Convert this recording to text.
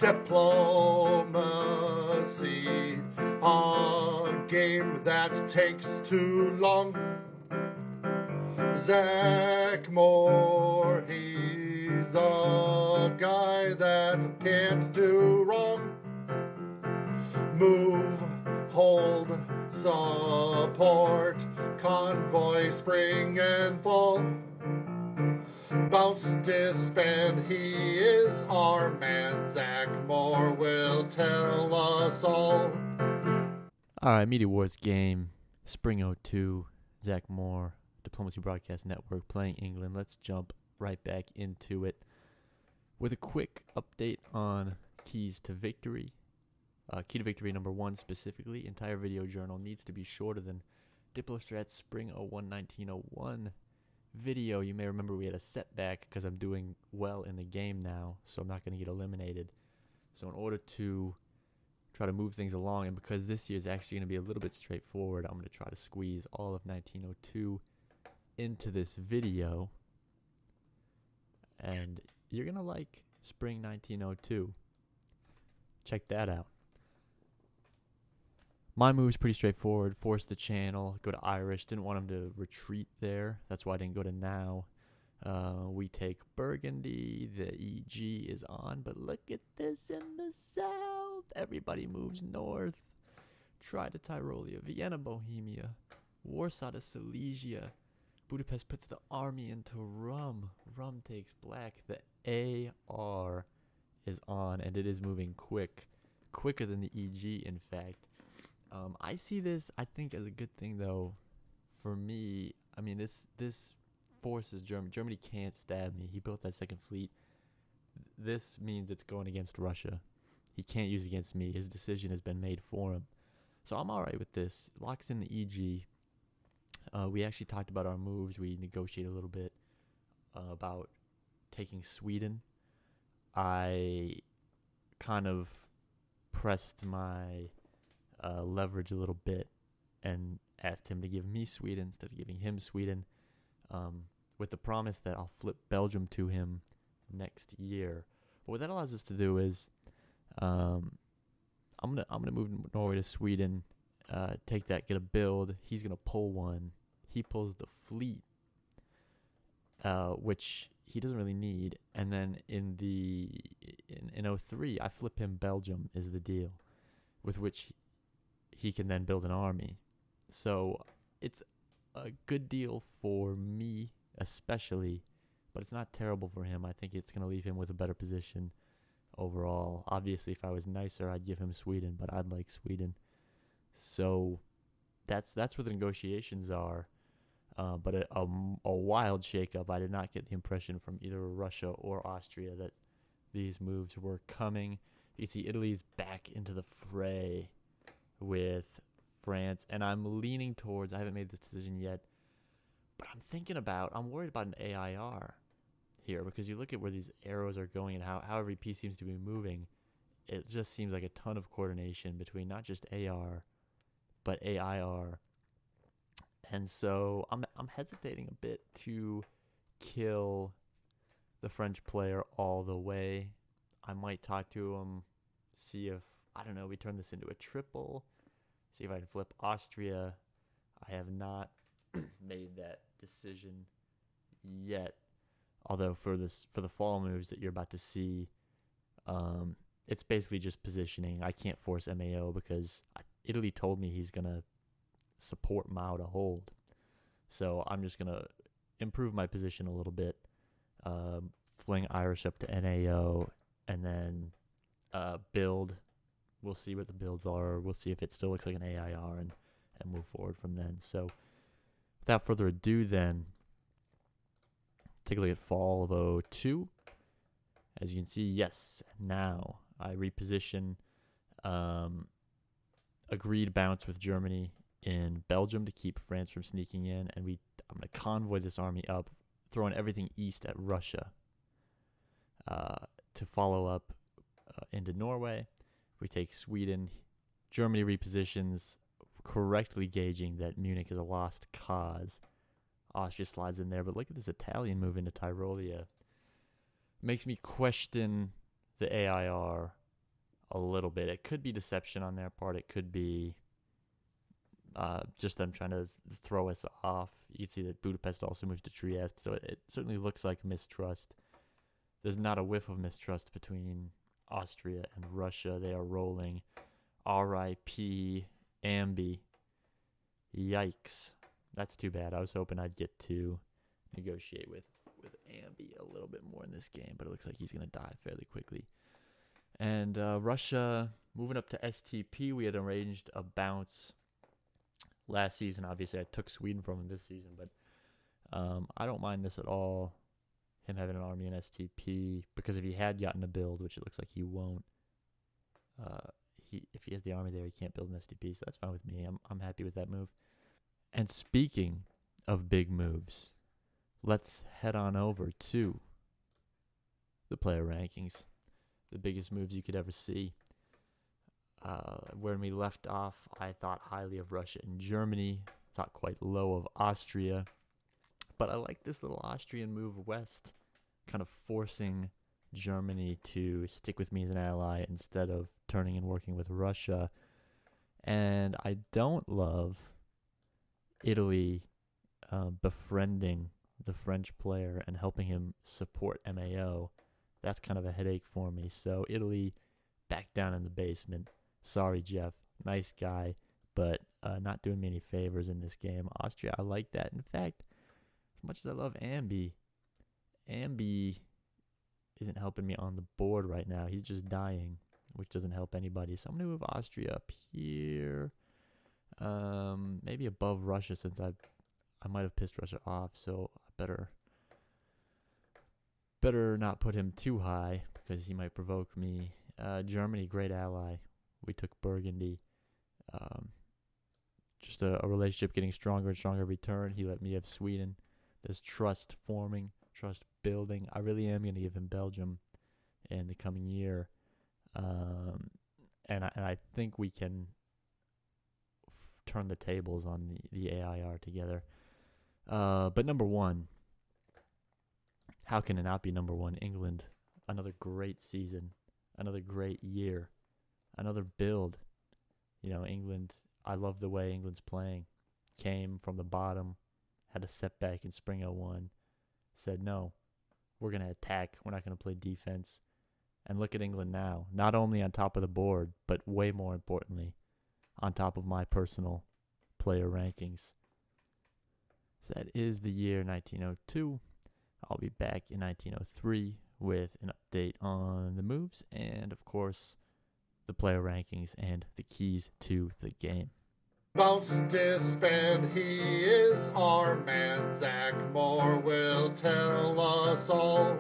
diplomacy, a game that takes too long. Zach Moore, he's the guy that can't do wrong. Move, hold, support, convoy, spring and fall. Bounce, disband, he is our man. Zach Moore will tell us all. All right, Media Wars game, Spring 02, Zach Moore, Diplomacy Broadcast Network, playing England. Let's jump right back into it with a quick update on keys to victory. Key to victory number 1 specifically, entire video journal needs to be shorter than Diplostrat's Spring 01 1901 video. You may remember we had a setback because I'm doing well in the game now, so I'm not going to get eliminated. So in order to try to move things along, and because this year is actually going to be a little bit straightforward, I'm going to try to squeeze all of 1902 into this video, and you're going to like Spring 1902. Check that out. My move's pretty straightforward. Force the channel, go to Irish. Didn't want him to retreat there. That's why I didn't go to now. We take Burgundy. The EG is on, but look at this in the south. Everybody moves north. Try to Tyrolia, Vienna, Bohemia, Warsaw to Silesia. Budapest puts the army into Rum. Rum takes black. The AR is on, and it is moving quicker than the EG, in fact. I see this, I think, as a good thing, though. For me, I mean, this forces Germany. Germany can't stab me. He built that second fleet. This means it's going against Russia. He can't use it against me. His decision has been made for him. So I'm all right with this. Locks in the EG. We actually talked about our moves. We negotiated a little bit about taking Sweden. I kind of pressed my leverage a little bit and asked him to give me Sweden instead of giving him Sweden, with the promise that I'll flip Belgium to him next year. But what that allows us to do is I'm gonna move Norway to Sweden, take that, get a build. He's gonna pull one. He pulls the fleet, which he doesn't really need. And then in 03, I flip him Belgium is the deal, with which he can then build an army. So it's a good deal for me, especially, but it's not terrible for him. I think it's going to leave him with a better position overall. Obviously, if I was nicer, I'd give him Sweden, but I'd like Sweden. So that's where the negotiations are. But a wild shakeup. I did not get the impression from either Russia or Austria that these moves were coming. You can see Italy's back into the fray with France, and I'm leaning towards, I haven't made this decision yet, but I'm worried about an AIR here, because you look at where these arrows are going and how every piece seems to be moving. It just seems like a ton of coordination between not just AR, but AIR. And so I'm hesitating a bit to kill the French player all the way. I might talk to him, see if, I don't know, we turn this into a triple, see if I can flip Austria. I have not made that decision yet. Although for the fall moves that you're about to see, it's basically just positioning. I can't force MAO because Italy told me he's going to support Mao to hold. So I'm just going to improve my position a little bit, fling Irish up to NAO, and then build. We'll see what the builds are. We'll see if it still looks like an AIR and move forward from then. So without further ado then, take a look at fall of 02. As you can see, yes, now I reposition agreed bounce with Germany in Belgium to keep France from sneaking in, and I'm going to convoy this army up, throwing everything east at Russia to follow up into Norway. We take Sweden. Germany repositions, correctly gauging that Munich is a lost cause. Austria slides in there, but look at this Italian move into Tyrolia. Makes me question the AIR a little bit. It could be deception on their part. It could be just them trying to throw us off. You can see that Budapest also moved to Trieste, so it certainly looks like mistrust. There's not a whiff of mistrust between Austria and Russia. They are rolling. R.I.P. Ambi. Yikes. That's too bad. I was hoping I'd get to negotiate with Ambi a little bit more in this game, but it looks like he's going to die fairly quickly. And Russia moving up to STP. We had arranged a bounce last season. Obviously, I took Sweden from him this season, but I don't mind this at all, him having an army in STP, because if he had gotten a build, which it looks like he won't, if he has the army there, he can't build an STP, so that's fine with me. I'm happy with that move. And speaking of big moves, let's head on over to the player rankings. The biggest moves you could ever see. When we left off, I thought highly of Russia and Germany, thought quite low of Austria. But I like this little Austrian move west, kind of forcing Germany to stick with me as an ally instead of turning and working with Russia. And I don't love Italy befriending the French player and helping him support MAO. That's kind of a headache for me. So Italy back down in the basement. Sorry, Jeff. Nice guy, but not doing me any favors in this game. Austria, I like that. In fact, as much as I love Ambi isn't helping me on the board right now. He's just dying, which doesn't help anybody. So I'm going to move Austria up here. Maybe above Russia, since I might have pissed Russia off, so I better not put him too high because he might provoke me. Germany, great ally. We took Burgundy. Just a relationship getting stronger and stronger every turn. He let me have Sweden. There's trust forming, trust building. I really am going to give him Belgium in the coming year. And I think we can turn the tables on the AIR together. But number one, how can it not be number one? England, another great season, another great year, another build. England, I love the way England's playing. Came from the bottom, had a setback in spring 01, said, no, we're going to attack. We're not going to play defense. And look at England now, not only on top of the board, but way more importantly, on top of my personal player rankings. So that is the year 1902. I'll be back in 1903 with an update on the moves and, of course, the player rankings and the keys to the game. Bounce, disband, he is our man. Zach Moore will tell us all.